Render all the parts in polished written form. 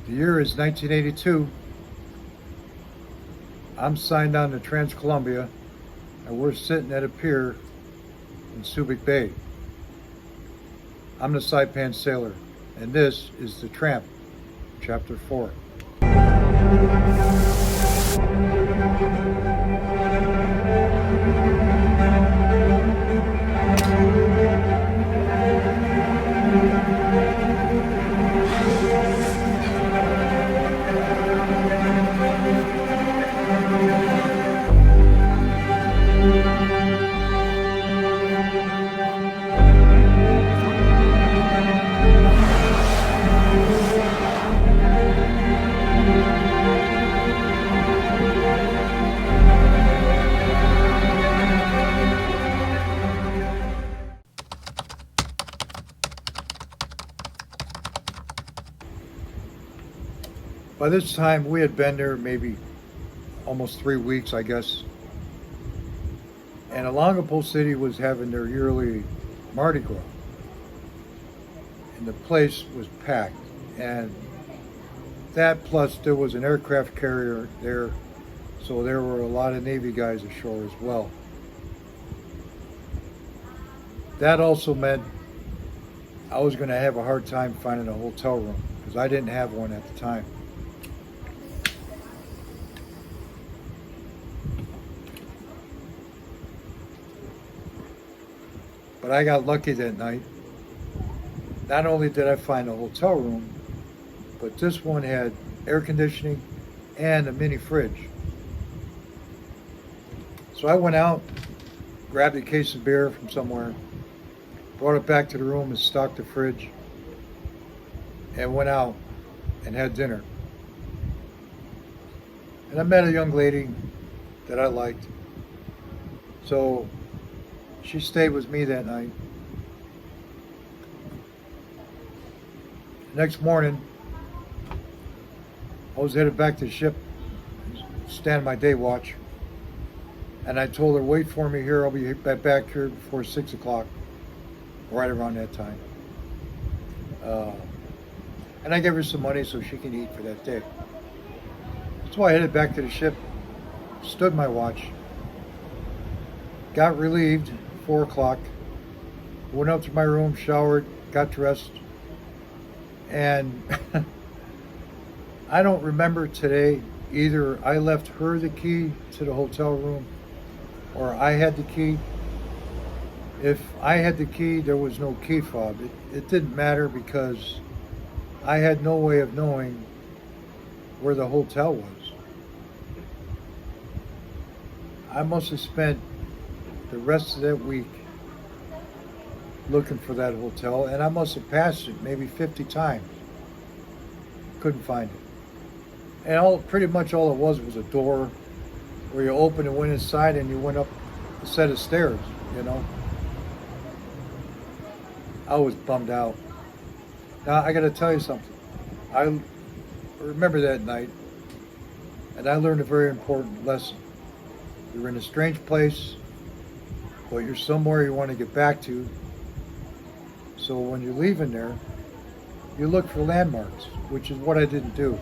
The year is 1982. I'm signed on to Trans-Columbia, and we're sitting at a pier in Subic Bay. I'm the Saipan sailor, and this is the Tramp, Chapter 4. By this time, we had been there maybe almost 3 weeks, I guess. And Alongapo City was having their yearly Mardi Gras. And the place was packed. And that plus there was an aircraft carrier there, so there were a lot of Navy guys ashore as well. That also meant I was going to have a hard time finding a hotel room because I didn't have one at the time. But I got lucky that night. Not only did I find a hotel room, but this one had air conditioning and a mini fridge. So I went out, grabbed a case of beer from somewhere, brought it back to the room and stocked the fridge, and went out and had dinner. And I met a young lady that I liked. So she stayed with me that night. Next morning, I was headed back to the ship, stand my day watch, and I told her, wait for me here, I'll be back here before 6 o'clock, right around that time. And I gave her some money so she can eat for that day. So I headed back to the ship, stood my watch, got relieved, 4 o'clock, went up to my room, showered, got dressed, and I don't remember today, either I left her the key to the hotel room or I had the key. If I had the key, there was no key fob. It didn't matter because I had no way of knowing where the hotel was. I must have spent the rest of that week looking for that hotel, and I must have passed it maybe 50 times. Couldn't find it. And pretty much all it was a door where you opened and went inside and you went up a set of stairs, you know. I was bummed out. Now I gotta tell you something. I remember that night and I learned a very important lesson. You're in a strange place, but you're somewhere you want to get back to. So when you're leaving there, you look for landmarks, which is what I didn't do.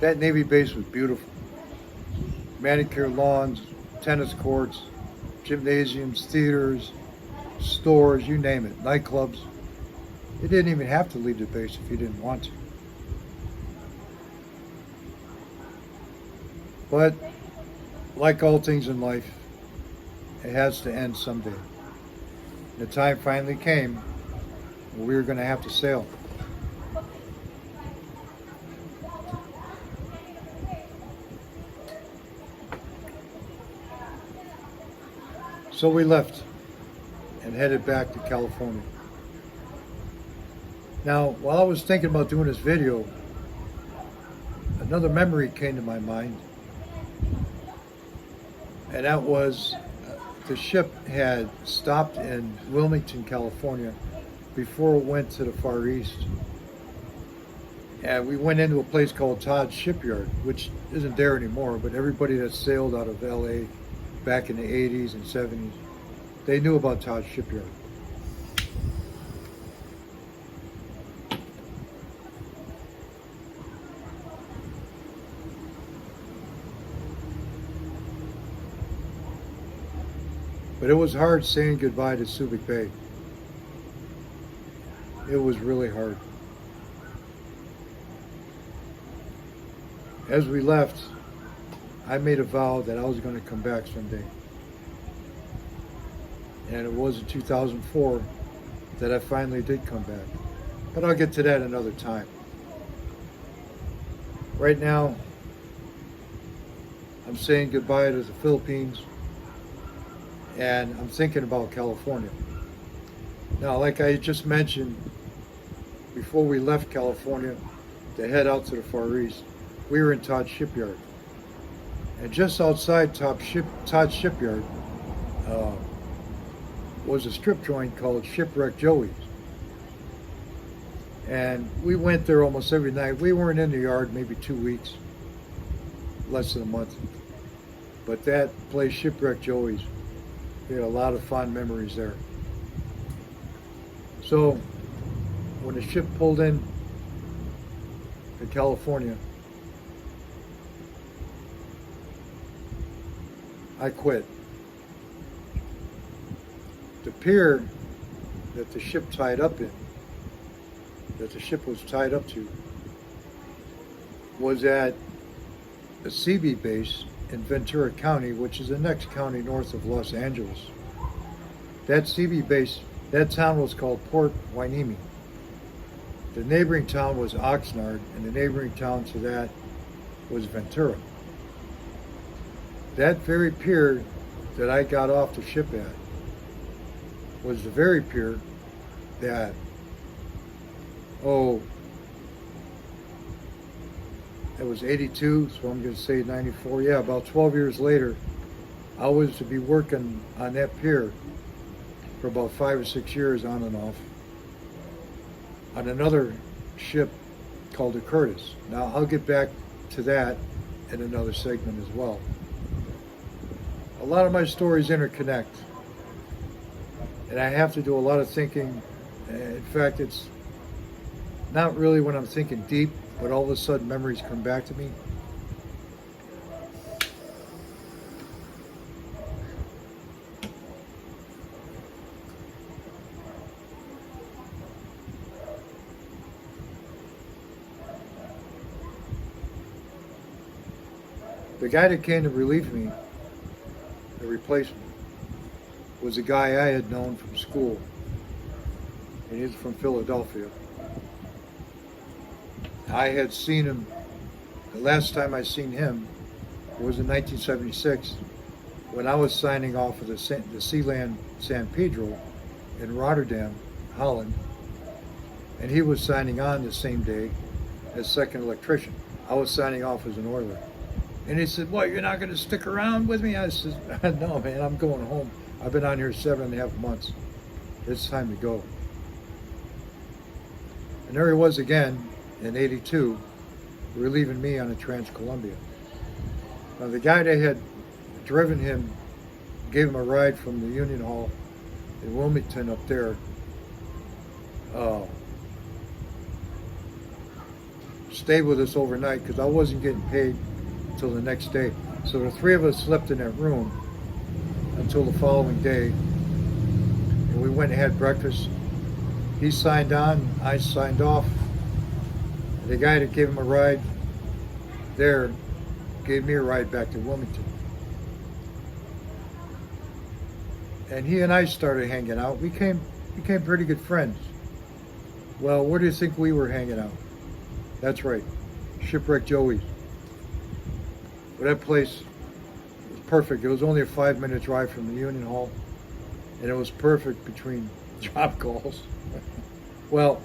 That Navy base was beautiful. Manicured lawns, tennis courts, gymnasiums, theaters, stores, you name it, nightclubs. You didn't even have to leave the base if you didn't want to. But like all things in life, it has to end someday. The time finally came when we were going to have to sail. So we left and headed back to California. Now, while I was thinking about doing this video, another memory came to my mind, and that was the ship had stopped in Wilmington, California before it went to the Far East. And we went into a place called Todd's Shipyard, which isn't there anymore, but everybody that sailed out of LA back in the 80s and 70s, they knew about Todd's Shipyard. But it was hard saying goodbye to Subic Bay. It was really hard. As we left, I made a vow that I was going to come back someday. And it was in 2004 that I finally did come back. But I'll get to that another time. Right now, I'm saying goodbye to the Philippines, and I'm thinking about California. Now, like I just mentioned, before we left California to head out to the Far East, we were in Todd's Shipyard. And just outside Todd's Shipyard was a strip joint called Shipwreck Joey's. And we went there almost every night. We weren't in the yard maybe 2 weeks, less than a month. But that place, Shipwreck Joey's, we had a lot of fond memories there. So when the ship pulled in to California, I quit. The pier that the ship tied up in, that the ship was tied up to, was at the Subic base in Ventura County, which is the next county north of Los Angeles. That Subic base, that town was called Port Hueneme. The neighboring town was Oxnard, and the neighboring town to that was Ventura. That very pier that I got off the ship at was the very pier that, it was 82, so I'm going to say 94. Yeah, about 12 years later, I was to be working on that pier for about 5 or 6 years on and off on another ship called the Curtis. Now, I'll get back to that in another segment as well. A lot of my stories interconnect, and I have to do a lot of thinking. In fact, it's not really when I'm thinking deep, but all of a sudden memories come back to me. The guy that came to relieve me, the replacement, was a guy I had known from school, and he's from Philadelphia. I had seen him, the last time I seen him was in 1976 when I was signing off of the Sealand San Pedro in Rotterdam, Holland, and he was signing on the same day as second electrician. I was signing off as an oiler. And he said, "What, you're not going to stick around with me?" I said, "No, man, I'm going home. I've been on here 7.5 months. It's time to go." And there he was again in 82, relieving me on a Trans-Columbia. Now, the guy that had driven him gave him a ride from the Union Hall in Wilmington up there. Stayed with us overnight because I wasn't getting paid until the next day. So the three of us slept in that room until the following day. And we went and had breakfast. He signed on, I signed off. The guy that gave him a ride there gave me a ride back to Wilmington. And he and I started hanging out. We became pretty good friends. Well, where do you think we were hanging out? That's right, Shipwreck Joey's. But that place was perfect. It was only a 5-minute drive from the Union Hall, and it was perfect between job calls. Well,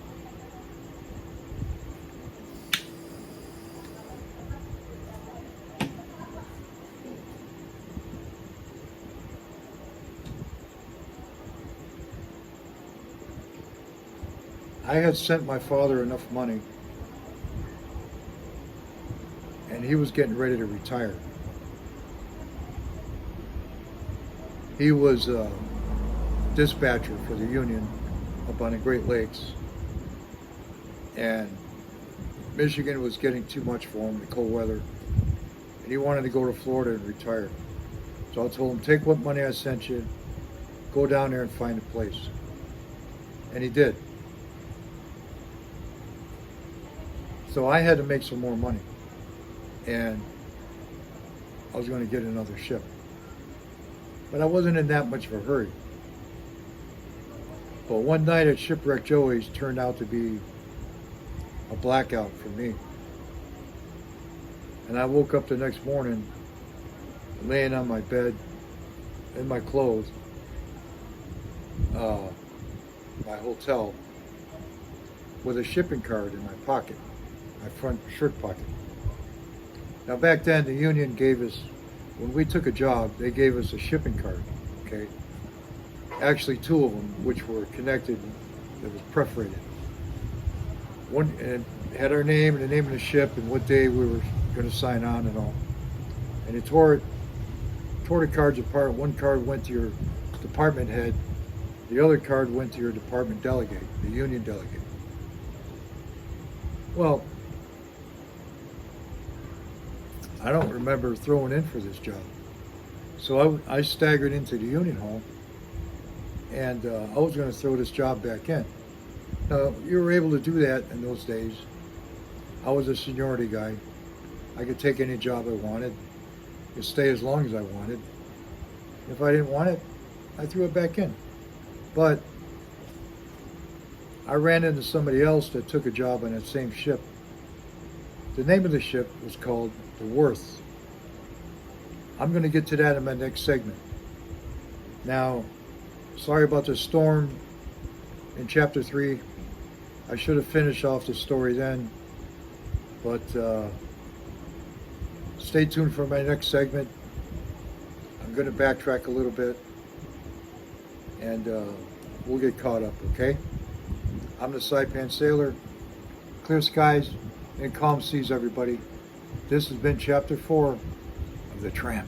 I had sent my father enough money and he was getting ready to retire. He was a dispatcher for the Union up on the Great Lakes, and Michigan was getting too much for him, the cold weather, and he wanted to go to Florida and retire. So I told him, take what money I sent you, go down there and find a place. And he did. So I had to make some more money, and I was going to get another ship. But I wasn't in that much of a hurry. But one night at Shipwreck Joey's turned out to be a blackout for me. And I woke up the next morning laying on my bed in my clothes, my hotel, with a shipping card in my pocket, my front shirt pocket. Now back then the union gave us, when we took a job, they gave us a shipping card, okay? Actually two of them, which were connected, that was perforated. One, and it had our name and the name of the ship and what day we were going to sign on and all. And it tore the cards apart. One card went to your department head. The other card went to your department delegate, the union delegate. Well, I don't remember throwing in for this job. So I staggered into the union hall, and I was going to throw this job back in. Now, you were able to do that in those days. I was a seniority guy. I could take any job I wanted. I could stay as long as I wanted. If I didn't want it, I threw it back in. But I ran into somebody else that took a job on that same ship. The name of the ship was called the Worth. I'm going to get to that in my next segment. Now, sorry about the storm in chapter 3. I should have finished off the story then, but stay tuned for my next segment. I'm going to backtrack a little bit, and we'll get caught up, okay? I'm the Saipan Sailor. Clear skies and calm seas, everybody. This has been chapter 4 of the Tramp.